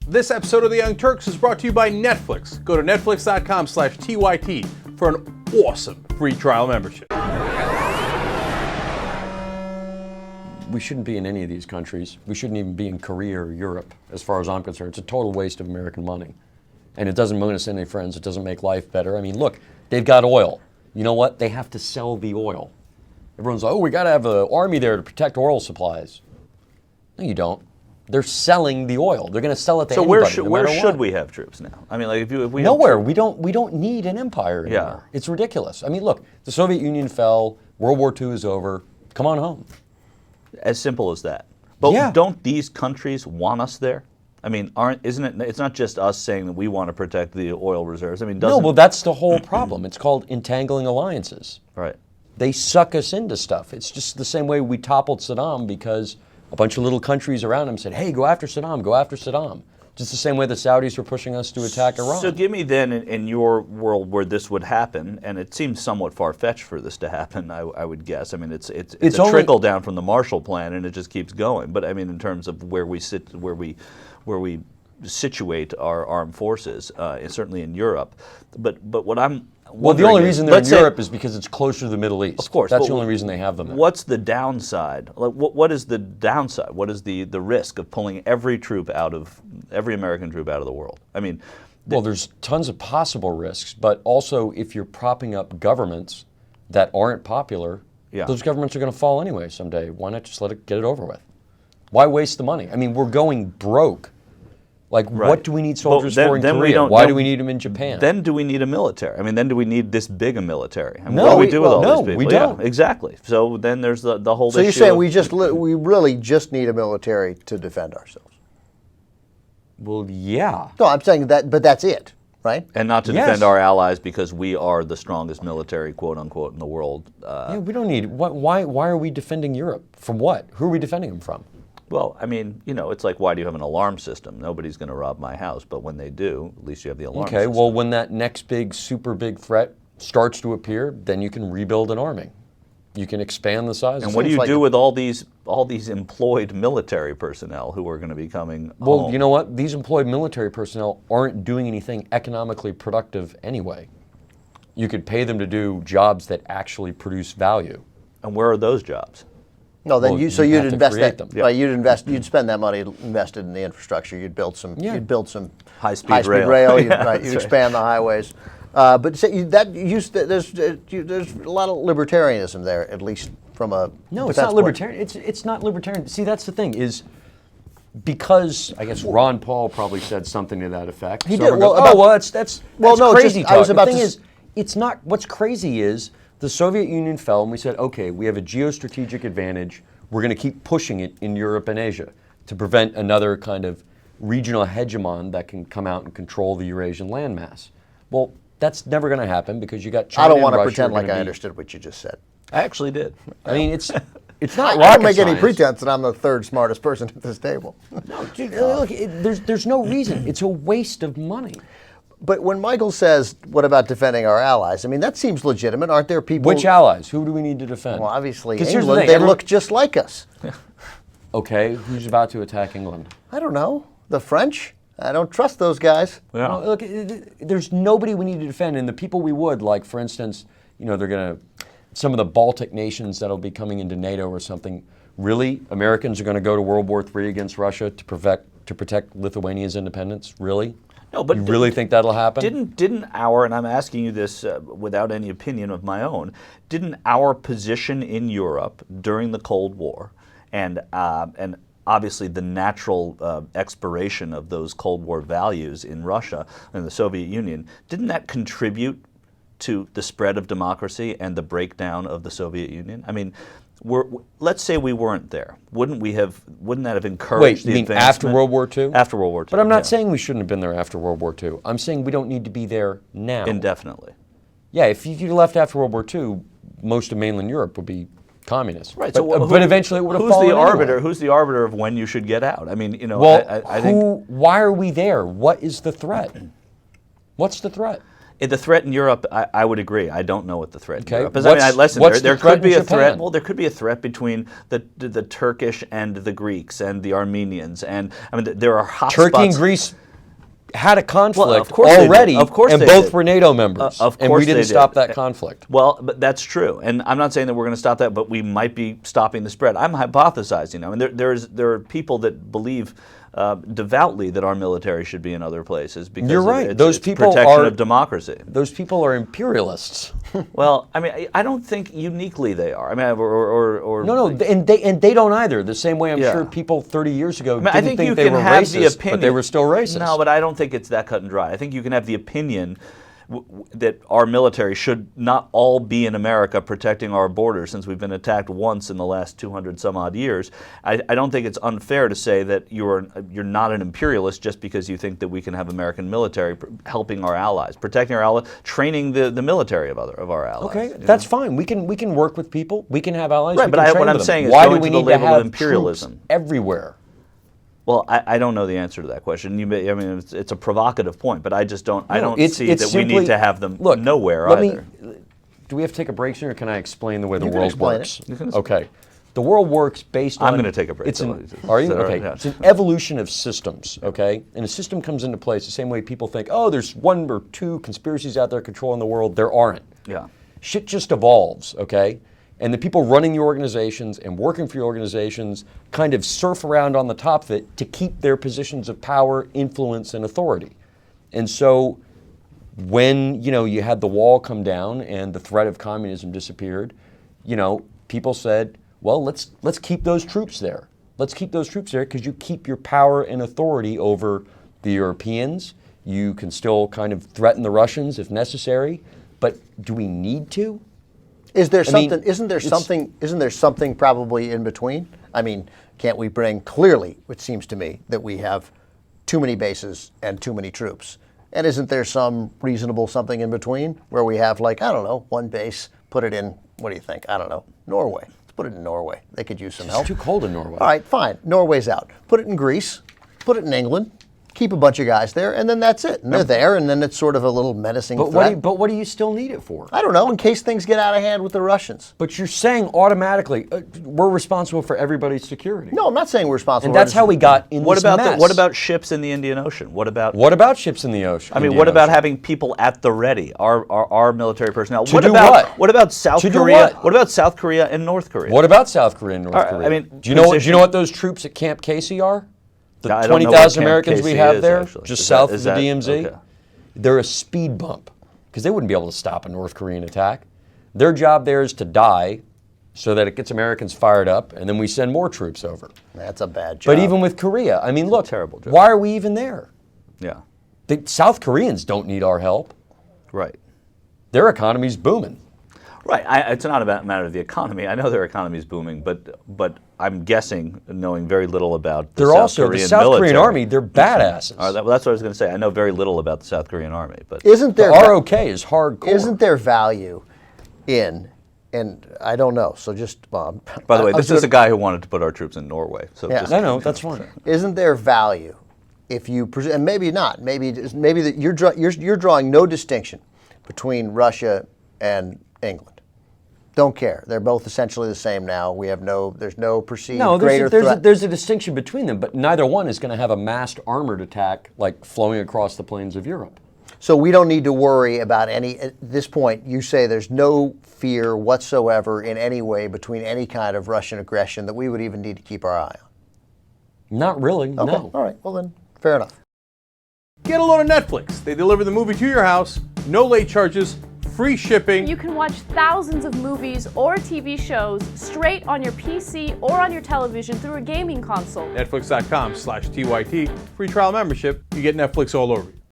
This episode of The Young Turks is brought to you by Netflix. Go to netflix.com/TYT for an awesome free trial membership. We shouldn't be in any of these countries. We shouldn't even be in Korea or Europe, as far as I'm concerned. It's a total waste of American money. And it doesn't win us any friends. It doesn't make life better. I mean, look, they've got oil. You know what? They have to sell the oil. Everyone's like, oh, we got to have an army there to protect oil supplies. No, you don't. They're selling the oil. They're going to sell it to anybody. So where should we have troops now? I mean, like if we nowhere. We don't need an empire anymore. Yeah. It's ridiculous. I mean, look, the Soviet Union fell. World War II is over. Come on home. As simple as that. But Yeah. don't these countries want us there? I mean, isn't it? It's not just us saying that we want to protect the oil reserves. I mean, No, well, that's the whole problem. It's called entangling alliances. right? They suck us into stuff. It's just the same way we toppled Saddam because a bunch of little countries around him said, hey, go after Saddam, go after Saddam. Just the same way the Saudis were pushing us to attack Iran. So give me then, in your world where this would happen, and it seems somewhat far-fetched for this to happen, I would guess. I mean, it's a only trickle down from the Marshall Plan, and it just keeps going. But I mean, in terms of where we situate our armed forces, certainly in Europe. But what I'm Well, the only reason they're in Europe is because it's closer to the Middle East. Of course. That's the only reason they have them there. What's the downside? Like, what is the downside? What is the risk of pulling every American troop out of the world? I mean, Well, there's tons of possible risks, but also if you're propping up governments that aren't popular, Yeah. those governments are going to fall anyway someday. Why not just get it over with? Why waste the money? I mean, we're going broke. Like, Right. what do we need soldiers Well, for in then we Korea? don't- Why then- do we need them in Japan? then do we need a military? I mean, then do we need this big a military? I mean, No, what do we do with all no, these people? we don't. Yeah, exactly. So then there's the whole So issue. you're saying of- we really just need a military to defend ourselves? Well, yeah. No, I'm saying that, but that's it, right? and not to Yes. defend our allies because we are the strongest military, quote unquote, in the world. Yeah, we don't need. Why are we defending Europe? From what? Who are we defending them from? Well, I mean, it's like, why do you have an alarm system? Nobody's going to rob my house, but when they do, at least you have the alarm Okay, system. well, when that next big, super big threat starts to appear, then you can rebuild an army. You can expand the size. And of what do it. you like do a- with all these employed military personnel who are going to be coming Well, home? you know what? These employed military personnel aren't doing anything economically productive anyway. You could pay them to do jobs that actually produce value. And where are those jobs? No, then Well, you'd you have to invest create that. them. Right, you'd spend that money invested in the infrastructure. You'd build some. Yeah. You'd build some High-speed rail. You'd, Yeah, right, that's you'd right. expand the highways. But there's a lot of libertarianism there, at least from a No, it's defense not point. libertarian. It's not libertarian. See, that's the thing is because I guess Ron Paul probably said something to that effect. He Someone did. Well, goes, about- oh, well, that's Well, no, crazy just- talk. I was about the thing to is, it's not. What's crazy is the Soviet Union fell, and we said, okay, we have a geostrategic advantage. We're going to keep pushing it in Europe and Asia to prevent another kind of regional hegemon that can come out and control the Eurasian landmass. Well, that's never going to happen because you got China I don't want and to Russia pretend are like gonna I be- understood what you just said. I actually did. I mean, it's not I rocket don't make any science. pretense that I'm the third smartest person at this table. Dude, look, there's no reason. It's a waste of money. But when Michael says, "What about defending our allies?" I mean, that seems legitimate. Aren't there people? Which allies? Who do we need to defend? Well, obviously 'Cause here's the England. thing, They look just like us. Okay, who's about to attack England? I don't know. The French? I don't trust those guys. Yeah. Well, look, there's nobody we need to defend, and the people we would, like for instance, they're going to, some of the Baltic nations that'll be coming into NATO or something. Really, Americans are going to go to World War III against Russia to protect Lithuania's independence? Really? No, but you really think that'll happen? Didn't our, and I'm asking you this without any opinion of my own, didn't our position in Europe during the Cold War and obviously the natural expiration of those Cold War values in Russia and the Soviet Union, didn't that contribute to the spread of democracy and the breakdown of the Soviet Union? I mean, let's say we weren't there. Wouldn't that have encouraged Wait, the you mean advancement? after World War II? After World War II. But I'm not yeah. saying we shouldn't have been there after World War II. I'm saying we don't need to be there now. Indefinitely. Yeah, if you left after World War II, most of mainland Europe would be communist. Right. But, So but eventually it would have who's fallen the arbiter? anyway. Who's the arbiter of when you should get out? I mean, Well, I think why are we there? What is the threat? What's the threat? The threat in Europe, I would agree. I don't know what the threat in Okay. Europe is. I mean, listen, what's there the threat could be in a threat. Japan? Well, there could be a threat between the Turkish and the Greeks and the Armenians, and I mean, there are hotspots. Turkey and Greece had a conflict Well, of course they did. already, Of course and they both did. were NATO members, Of and course we they didn't did. stop that conflict. Well, but that's true, and I'm not saying that we're going to stop that, but we might be stopping the spread. I'm hypothesizing. I mean, there are people that believe devoutly that our military should be in other places because You're right. It's, Those it's people protection are of democracy. Those people are imperialists. Well, I mean, I don't think uniquely they are. I mean, or No, and they don't either. The same way I'm Yeah. sure people 30 years ago I didn't think think you they can were have racist, the opinion, but they were still racist. No, but I don't think it's that cut and dry. I think you can have the opinion that our military should not all be in America protecting our borders, since we've been attacked once in the last 200 some odd years. I don't think it's unfair to say that you're not an imperialist just because you think that we can have American military helping our allies, protecting our allies, training the military of our allies. Okay, you know? that's fine. We can work with people. We can have allies. Right, we but can train what I'm them. saying is why going do we to the need to label of have imperialism troops everywhere? Well, I don't know the answer to that question. I mean, it's a provocative point, but I just don't. I don't see that we need to have them nowhere either. Do we have to take a break soon, or can I explain the way the You can world explain works? it. Okay, the world works based on. I'm going to take a break. Are you? So, Okay. yeah. It's an evolution of systems. Okay, and a system comes into place the same way people think. Oh, there's one or two conspiracies out there controlling the world. There aren't. Yeah. Shit just evolves. Okay. And the people running the organizations and working for your organizations kind of surf around on the top of it to keep their positions of power, influence, and authority. And so when, you had the wall come down and the threat of communism disappeared, people said, well, let's keep those troops there. Let's keep those troops there because you keep your power and authority over the Europeans. You can still kind of threaten the Russians if necessary. But do we need to? Is there I mean, something? Isn't there something probably in between? I mean, can't we bring clearly? It seems to me that we have too many bases and too many troops. And isn't there some reasonable something in between where we have, like, I don't know, one base, put it in? What do you think? I don't know, Norway. Let's put it in Norway. They could use some help. It's too cold in Norway. All right, fine. Norway's out. Put it in Greece. Put it in England. Keep a bunch of guys there, and then that's it. And they're there, and then it's sort of a little menacing threat. But what do you still need it for? I don't know, in case things get out of hand with the Russians. But you're saying automatically we're responsible for everybody's security. No, I'm not saying we're responsible. And that's how we got in this mess. What about ships in the Indian Ocean? What about ships in the ocean? I mean, what about having people at the ready? Our military personnel. To do what? What about South To do Korea? what? What about South Korea and North Korea? What about South Korea and North Korea? I mean, do you know what those troops at Camp Casey are? The I don't know 20,000 what Camp Americans we Casey have is, there, actually. just Is south that- of the DMZ. okay. They're a speed bump because they wouldn't be able to stop a North Korean attack. Their job there is to die so that it gets Americans fired up, and then we send more troops over. That's a bad job. But even with Korea, I mean, look, terrible job. why are we even there? Yeah. The South Koreans don't need our help. Right. Their economy's booming. Right. It's not a matter of the economy. I know their economy is booming, but I'm guessing, knowing very little about the They're South also Korean the South military. Korean army. They're badasses. Well, that's what I was going to say. I know very little about the South Korean army, but isn't The there ROK is hardcore. Isn't there value in? And I don't know. So just by the way, this is a guy who wanted to put our troops in Norway. So Yeah. just, No, that's fine. Isn't there value if you and maybe not? Maybe that you're drawing no distinction between Russia and England. Don't care. They're both essentially the same now. We have there's no perceived greater threat. There's a distinction between them, but neither one is going to have a massed armored attack like flowing across the plains of Europe. So we don't need to worry about any, at this point, you say there's no fear whatsoever in any way between any kind of Russian aggression that we would even need to keep our eye on. Not really, Okay. no. All right. Well then, fair enough. Get a load of Netflix. They deliver the movie to your house, no late charges, free shipping. You can watch thousands of movies or TV shows straight on your PC or on your television through a gaming console. Netflix.com/TYT. Free trial membership. You get Netflix all over you.